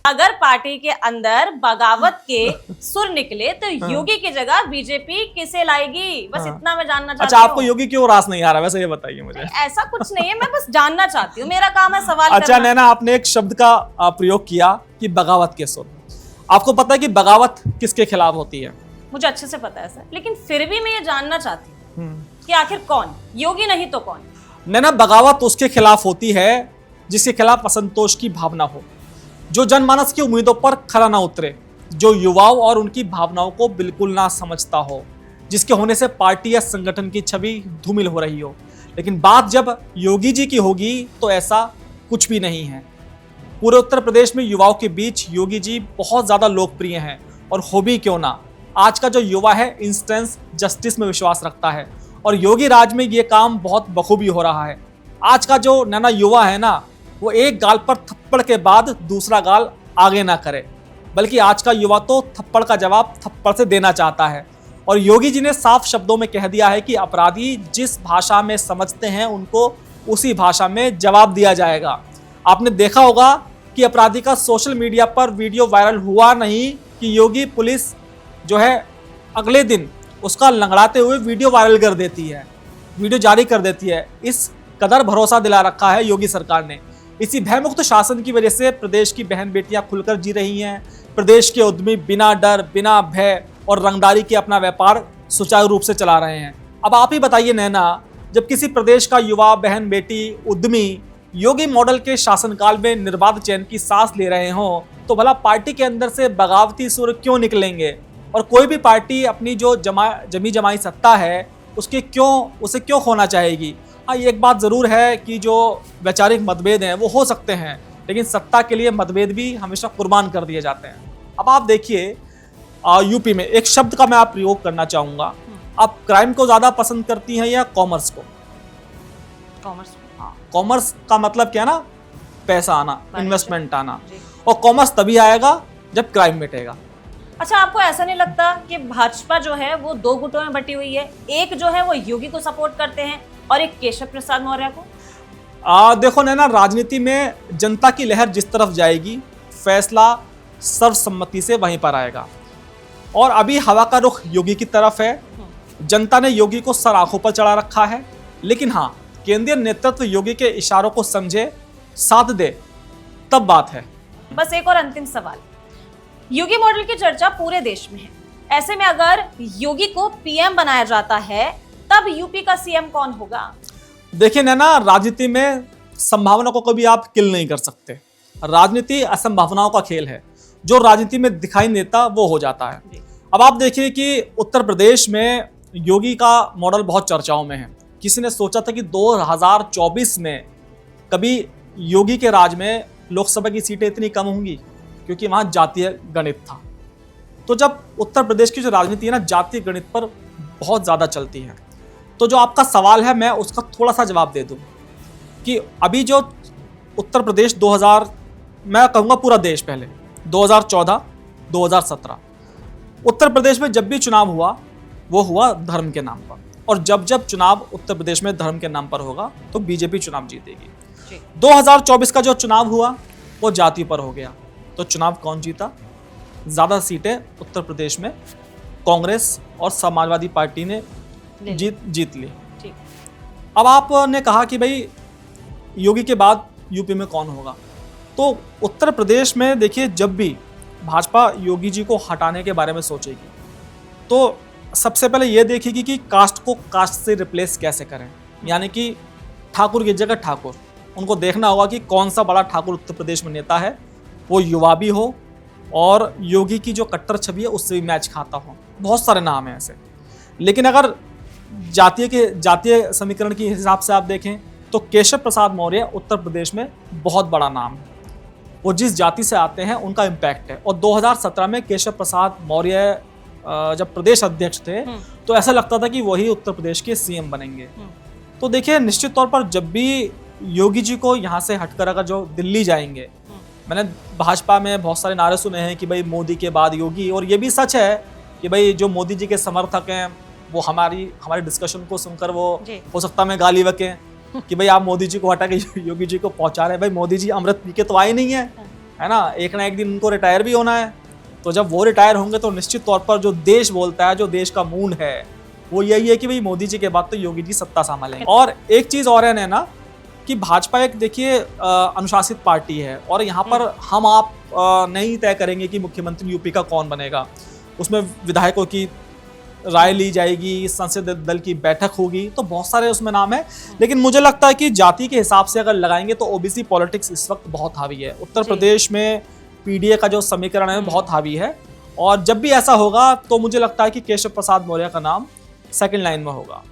अगर पार्टी के अंदर बगावत के सुर निकले तो योगी की जगह बीजेपी किसे लाएगी? बस इतना मैं जानना चाहती हूँ। अच्छा, आपको योगी क्यों रास नहीं आ रहा, वैसे ये बताइए मुझे। ऐसा कुछ नहीं है, मैं बस जानना चाहती हूँ, मेरा काम है सवाल अच्छा करना। नैना, आपने एक शब्द का प्रयोग किया कि बगावत के सुर। आपको पता है कि बगावत किसके खिलाफ होती है? मुझे अच्छे से पता है सर, लेकिन फिर भी मैं ये जानना चाहती हूँ कि आखिर कौन, योगी नहीं तो कौन? नैना, बगावत उसके खिलाफ होती है जिसके खिलाफ असंतोष की भावना हो, जो जनमानस की उम्मीदों पर खरा ना उतरे, जो युवाओं और उनकी भावनाओं को बिल्कुल ना समझता हो, जिसके होने से पार्टी या संगठन की छवि धूमिल हो रही हो। लेकिन बात जब योगी जी की होगी तो ऐसा कुछ भी नहीं है। पूरे उत्तर प्रदेश में युवाओं के बीच योगी जी बहुत ज़्यादा लोकप्रिय हैं, और हो भी क्यों ना। आज का जो युवा है इंस्टेंस जस्टिस में विश्वास रखता है, और योगी राज में ये काम बहुत बखूबी हो रहा है। आज का जो नैना युवा है ना, वो एक गाल पर थप्पड़ के बाद दूसरा गाल आगे ना करे, बल्कि आज का युवा तो थप्पड़ का जवाब थप्पड़ से देना चाहता है। और योगी जी ने साफ शब्दों में कह दिया है कि अपराधी जिस भाषा में समझते हैं उनको उसी भाषा में जवाब दिया जाएगा। आपने देखा होगा कि अपराधी का सोशल मीडिया पर वीडियो वायरल हुआ नहीं कि योगी पुलिस जो है अगले दिन उसका लंगड़ाते हुए वीडियो वायरल कर देती है, वीडियो जारी कर देती है। इस कदर भरोसा दिला रखा है योगी सरकार ने। इसी भयमुक्त शासन की वजह से प्रदेश की बहन बेटियां खुलकर जी रही हैं। प्रदेश के उद्यमी बिना डर, बिना भय और रंगदारी के अपना व्यापार सुचारू रूप से चला रहे हैं। अब आप ही बताइए नैना, जब किसी प्रदेश का युवा, बहन बेटी, उद्यमी योगी मॉडल के शासनकाल में निर्बाध चैन की सांस ले रहे हों, तो भला पार्टी के अंदर से बगावती सुर क्यों निकलेंगे? और कोई भी पार्टी अपनी जो जमी जमाई सत्ता है उसे क्यों खोना चाहेगी? हाँ, एक बात ज़रूर है कि जो वैचारिक मतभेद हैं वो हो सकते हैं, लेकिन सत्ता के लिए मतभेद भी हमेशा कुर्बान कर दिए जाते हैं। अब आप देखिए, यूपी में एक शब्द का मैं आप प्रयोग करना चाहूँगा। आप क्राइम को ज़्यादा पसंद करती हैं या कॉमर्स को? कॉमर्स। हाँ, कॉमर्स का मतलब क्या ना, पैसा आना, इन्वेस्टमेंट आना। जी। और कॉमर्स तभी आएगा जब क्राइम मिटेगा। अच्छा, आपको ऐसा नहीं लगता कि भाजपा जो है वो दो गुटों में बटी हुई है? एक जो है वो योगी को सपोर्ट करते हैं और एक केशव प्रसाद मौर्य को। देखो नैना, राजनीति में जनता की लहर जिस तरफ जाएगी, फैसला सर्वसम्मति से वहीं पर आएगा। और अभी हवा का रुख योगी की तरफ है। जनता ने योगी को सर आंखों पर चढ़ा रखा है, लेकिन हाँ, केंद्रीय नेतृत्व योगी के इशारों को समझे, साथ दे, तब बात है। बस एक और अंतिम सवाल, योगी मॉडल की चर्चा पूरे देश में है, ऐसे में अगर योगी को पीएम बनाया जाता है तब यूपी का सीएम कौन होगा? देखिए नैना, राजनीति में संभावना को कभी आप किल नहीं कर सकते। राजनीति असंभावनाओं का खेल है, जो राजनीति में दिखाई नहीं देता वो हो जाता है। अब आप देखिए कि उत्तर प्रदेश में योगी का मॉडल बहुत चर्चाओं में है। किसी ने सोचा था कि 2024 में कभी योगी के राज में लोकसभा की सीटें इतनी कम होंगी, क्योंकि वहाँ जातीय गणित था। तो जब उत्तर प्रदेश की जो राजनीति है ना, जातीय गणित पर बहुत ज़्यादा चलती है। तो जो आपका सवाल है, मैं उसका थोड़ा सा जवाब दे दूं कि अभी जो उत्तर प्रदेश 2000, मैं कहूँगा पूरा देश, पहले 2014, 2017 उत्तर प्रदेश में जब भी चुनाव हुआ वो हुआ धर्म के नाम पर, और जब जब चुनाव उत्तर प्रदेश में धर्म के नाम पर होगा तो बीजेपी चुनाव जीतेगी। 2024 का जो चुनाव हुआ वो जाति पर हो गया, तो चुनाव कौन जीता? ज़्यादा सीटें उत्तर प्रदेश में कांग्रेस और समाजवादी पार्टी ने जीत ली। अब आपने कहा कि भाई योगी के बाद यूपी में कौन होगा, तो उत्तर प्रदेश में देखिए, जब भी भाजपा योगी जी को हटाने के बारे में सोचेगी तो सबसे पहले ये देखेगी कि कास्ट को कास्ट से रिप्लेस कैसे करें, यानी कि ठाकुर की जगह ठाकुर। उनको देखना होगा कि कौन सा बड़ा ठाकुर उत्तर प्रदेश में नेता है, वो युवा भी हो और योगी की जो कट्टर छवि है उससे भी मैच खाता हो। बहुत सारे नाम हैं ऐसे। लेकिन अगर जातीय समीकरण के हिसाब से आप देखें तो केशव प्रसाद मौर्य उत्तर प्रदेश में बहुत बड़ा नाम है। वो जिस जाति से आते हैं उनका इम्पैक्ट है। और 2017 में केशव प्रसाद मौर्य जब प्रदेश अध्यक्ष थे तो ऐसा लगता था कि वही उत्तर प्रदेश के सीएम बनेंगे। तो देखिए, निश्चित तौर पर जब भी योगी जी को यहाँ से हटकर अगर जो दिल्ली जाएंगे, मैंने भाजपा में बहुत सारे नारे सुने हैं कि भाई मोदी के बाद योगी, और ये भी सच है कि भाई जो मोदी जी के समर्थक हैं वो हमारी डिस्कशन को सुनकर वो हो सकता है मैं गाली बकें कि भाई आप मोदी जी को हटा के योगी जी को पहुंचा रहे हैं। भाई मोदी जी अमृत पी के तो आए नहीं है, है ना एक दिन उनको रिटायर भी होना है। तो जब वो रिटायर होंगे तो निश्चित तौर पर जो देश बोलता है, जो देश का मूड है, वो यही है कि भाई मोदी जी के बाद तो योगी जी सत्ता संभालेंगे। और एक चीज और है ना कि भाजपा एक देखिए अनुशासित पार्टी है और यहाँ पर हम आप नहीं तय करेंगे कि मुख्यमंत्री यूपी का कौन बनेगा। उसमें विधायकों की राय ली जाएगी, संसदीय दल की बैठक होगी, तो बहुत सारे उसमें नाम है। लेकिन मुझे लगता है कि जाति के हिसाब से अगर लगाएंगे तो ओबीसी पॉलिटिक्स इस वक्त बहुत हावी है। उत्तर प्रदेश में पीडीए का जो समीकरण है बहुत हावी है और जब भी ऐसा होगा तो मुझे लगता है कि केशव प्रसाद मौर्य का नाम सेकंड लाइन में होगा।